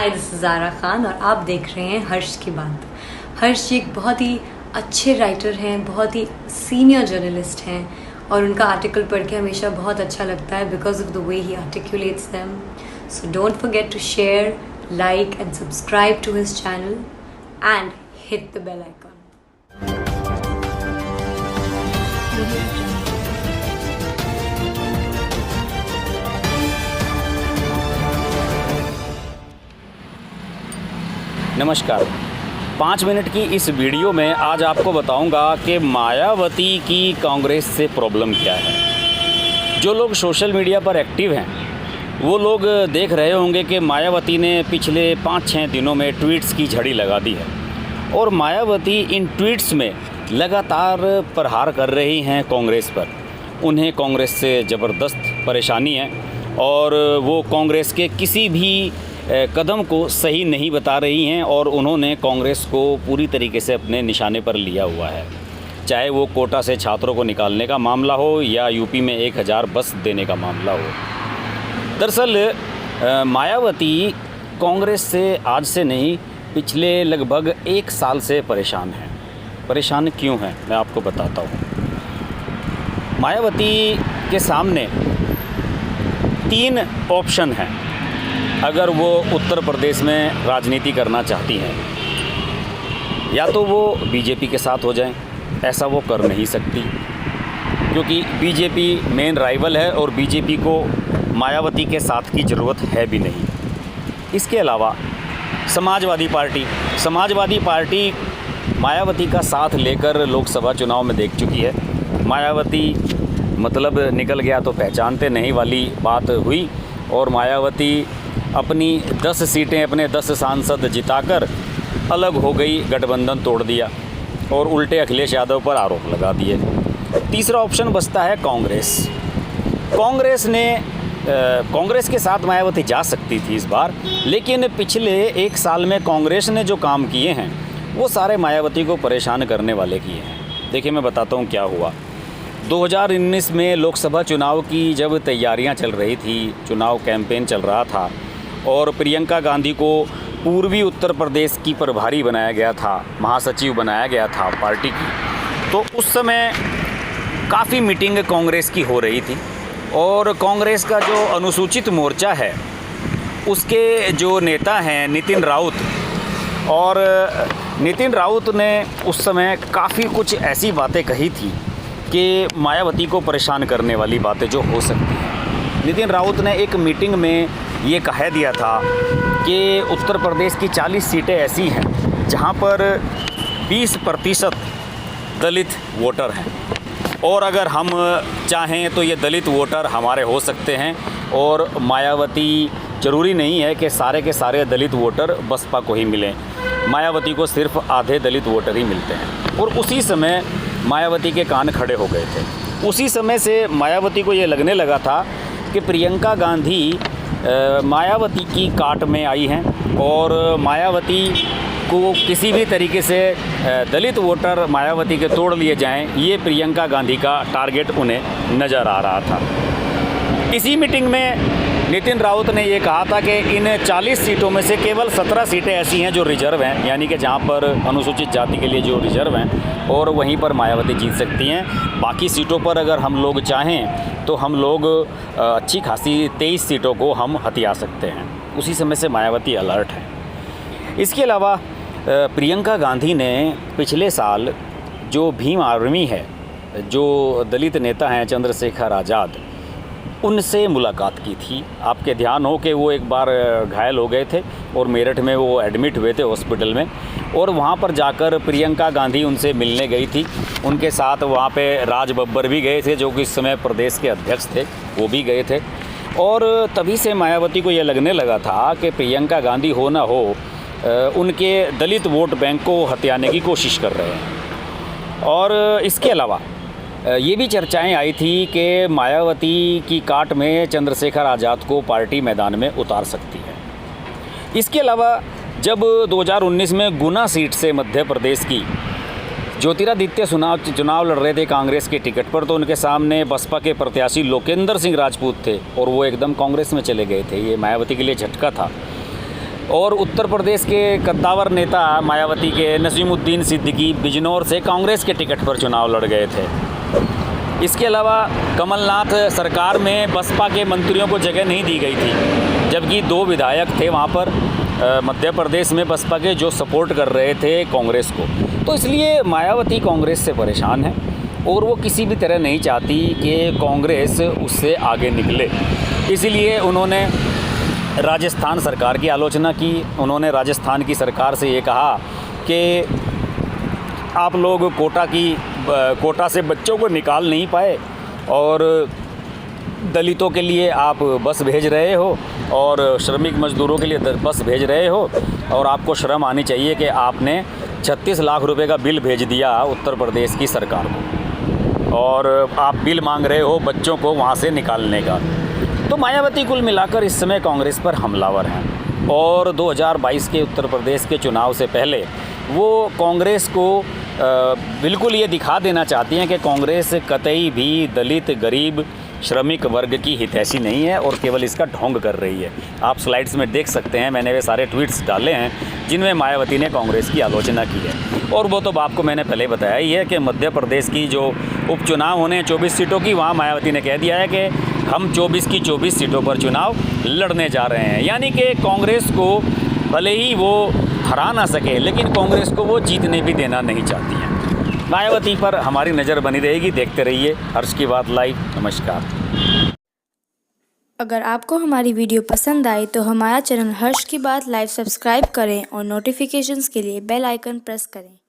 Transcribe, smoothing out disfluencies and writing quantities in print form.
Hi, this is Zara Khan और आप देख रहे हैं हर्ष की बात। हर्ष जी एक बहुत ही अच्छे राइटर हैं, बहुत ही सीनियर जर्नलिस्ट हैं और उनका आर्टिकल पढ़ के हमेशा बहुत अच्छा लगता है because of the way he articulates them. So don't forget to share, like and subscribe to his channel and hit the bell icon. नमस्कार। 5 मिनट की इस वीडियो में आज आपको बताऊंगा कि मायावती की कांग्रेस से प्रॉब्लम क्या है। जो लोग सोशल मीडिया पर एक्टिव हैं वो लोग देख रहे होंगे कि मायावती ने पिछले 5-6 दिनों में ट्वीट्स की झड़ी लगा दी है और मायावती इन ट्वीट्स में लगातार प्रहार कर रही हैं कांग्रेस पर। उन्हें कांग्रेस से ज़बरदस्त परेशानी है और वो कांग्रेस के किसी भी कदम को सही नहीं बता रही हैं और उन्होंने कांग्रेस को पूरी तरीके से अपने निशाने पर लिया हुआ है। चाहे वो कोटा से छात्रों को निकालने का मामला हो या यूपी में 1000 बस देने का मामला हो। दरअसल मायावती कांग्रेस से आज से नहीं, पिछले लगभग 1 साल से परेशान हैं। परेशान क्यों हैं मैं आपको बताता हूँ। मायावती के सामने 3 ऑप्शन हैं अगर वो उत्तर प्रदेश में राजनीति करना चाहती हैं। या तो वो बीजेपी के साथ हो जाएं, ऐसा वो कर नहीं सकती क्योंकि बीजेपी मेन राइवल है और बीजेपी को मायावती के साथ की ज़रूरत है भी नहीं। इसके अलावा समाजवादी पार्टी मायावती का साथ लेकर लोकसभा चुनाव में देख चुकी है। मायावती मतलब निकल गया तो पहचानते नहीं वाली बात हुई और मायावती अपनी 10 सीटें, अपने 10 सांसद जिताकर अलग हो गई, गठबंधन तोड़ दिया और उल्टे अखिलेश यादव पर आरोप लगा दिए। तीसरा ऑप्शन बचता है कांग्रेस के साथ मायावती जा सकती थी इस बार, लेकिन पिछले 1 साल में कांग्रेस ने जो काम किए हैं वो सारे मायावती को परेशान करने वाले किए हैं। देखिए मैं बताता हूँ क्या हुआ। 2019 में लोकसभा चुनाव की जब तैयारियां चल रही थी, चुनाव कैंपेन चल रहा था और प्रियंका गांधी को पूर्वी उत्तर प्रदेश की प्रभारी बनाया गया था, महासचिव बनाया गया था पार्टी की, तो उस समय काफ़ी मीटिंग कांग्रेस की हो रही थी और कांग्रेस का जो अनुसूचित मोर्चा है उसके जो नेता हैं नितिन राउत, और नितिन राउत ने उस समय काफ़ी कुछ ऐसी बातें कही थी कि मायावती को परेशान करने वाली बातें जो हो सकती हैं। नितिन राउत ने एक मीटिंग में ये कह दिया था कि उत्तर प्रदेश की 40 सीटें ऐसी हैं जहां पर 20% दलित वोटर हैं और अगर हम चाहें तो ये दलित वोटर हमारे हो सकते हैं और मायावती ज़रूरी नहीं है कि सारे के सारे दलित वोटर बसपा को ही मिलें, मायावती को सिर्फ आधे दलित वोटर ही मिलते हैं। और उसी समय मायावती के कान खड़े हो गए थे। उसी समय से मायावती को ये लगने लगा था कि प्रियंका गांधी मायावती की काट में आई हैं और मायावती को किसी भी तरीके से दलित वोटर मायावती के तोड़ लिए जाएं, ये प्रियंका गांधी का टारगेट उन्हें नज़र आ रहा था। इसी मीटिंग में नितिन राउत ने ये कहा था कि इन 40 सीटों में से केवल 17 सीटें ऐसी हैं जो रिजर्व हैं, यानी कि जहां पर अनुसूचित जाति के लिए जो रिजर्व हैं और वहीं पर मायावती जीत सकती हैं। बाकी सीटों पर अगर हम लोग चाहें तो हम लोग अच्छी खासी 23 सीटों को हम हथिया सकते हैं। उसी समय से मायावती अलर्ट है। इसके अलावा प्रियंका गांधी ने पिछले साल जो भीम आर्मी है, जो दलित नेता हैं चंद्रशेखर आज़ाद, उनसे मुलाकात की थी। आपके ध्यान हो कि वो एक बार घायल हो गए थे और मेरठ में वो एडमिट हुए थे हॉस्पिटल में, और वहाँ पर जाकर प्रियंका गांधी उनसे मिलने गई थी। उनके साथ वहाँ पे राज बब्बर भी गए थे जो कि इस समय प्रदेश के अध्यक्ष थे, वो भी गए थे। और तभी से मायावती को ये लगने लगा था कि प्रियंका गांधी हो ना हो उनके दलित वोट बैंक को हथियाने की कोशिश कर रहे हैं। और इसके अलावा ये भी चर्चाएं आई थी कि मायावती की काट में चंद्रशेखर आज़ाद को पार्टी मैदान में उतार सकती है। इसके अलावा जब 2019 में गुना सीट से मध्य प्रदेश की ज्योतिरादित्य चुनाव लड़ रहे थे कांग्रेस के टिकट पर, तो उनके सामने बसपा के प्रत्याशी लोकेंद्र सिंह राजपूत थे और वो एकदम कांग्रेस में चले गए थे। ये मायावती के लिए झटका था। और उत्तर प्रदेश के कद्दावर नेता मायावती के नसीमुद्दीन सिद्दीकी बिजनौर से कांग्रेस के टिकट पर चुनाव लड़ गए थे। इसके अलावा कमलनाथ सरकार में बसपा के मंत्रियों को जगह नहीं दी गई थी, जबकि 2 विधायक थे वहाँ पर मध्य प्रदेश में बसपा के जो सपोर्ट कर रहे थे कांग्रेस को। तो इसलिए मायावती कांग्रेस से परेशान है और वो किसी भी तरह नहीं चाहती कि कांग्रेस उससे आगे निकले। इसीलिए उन्होंने राजस्थान सरकार की आलोचना की। उन्होंने राजस्थान की सरकार से ये कहा कि आप लोग कोटा से बच्चों को निकाल नहीं पाए और दलितों के लिए आप बस भेज रहे हो और श्रमिक मजदूरों के लिए बस भेज रहे हो, और आपको शर्म आनी चाहिए कि आपने 36 लाख रुपए का बिल भेज दिया उत्तर प्रदेश की सरकार को और आप बिल मांग रहे हो बच्चों को वहाँ से निकालने का। तो मायावती कुल मिलाकर इस समय कांग्रेस पर हमलावर हैं और 2022 के उत्तर प्रदेश के चुनाव से पहले वो कांग्रेस को बिल्कुल ये दिखा देना चाहती हैं कि कांग्रेस कतई भी दलित, गरीब, श्रमिक वर्ग की हितैषी नहीं है और केवल इसका ढोंग कर रही है। आप स्लाइड्स में देख सकते हैं, मैंने वे सारे ट्वीट्स डाले हैं जिनमें मायावती ने कांग्रेस की आलोचना की है। और वो तो आपको मैंने पहले बताया ही है कि मध्य प्रदेश की जो उपचुनाव होने हैं 24 सीटों की, वहाँ मायावती ने कह दिया है कि हम 24 की 24 सीटों पर चुनाव लड़ने जा रहे हैं। यानी कि कांग्रेस को भले ही वो हरा ना सके, लेकिन कांग्रेस को वो जीतने भी देना नहीं चाहती हैं। मायावती पर हमारी नज़र बनी रहेगी। देखते रहिए हर्ष की बात लाइव। नमस्कार। अगर आपको हमारी वीडियो पसंद आई तो हमारा चैनल हर्ष की बात लाइव सब्सक्राइब करें और नोटिफिकेशंस के लिए बेल आइकन प्रेस करें।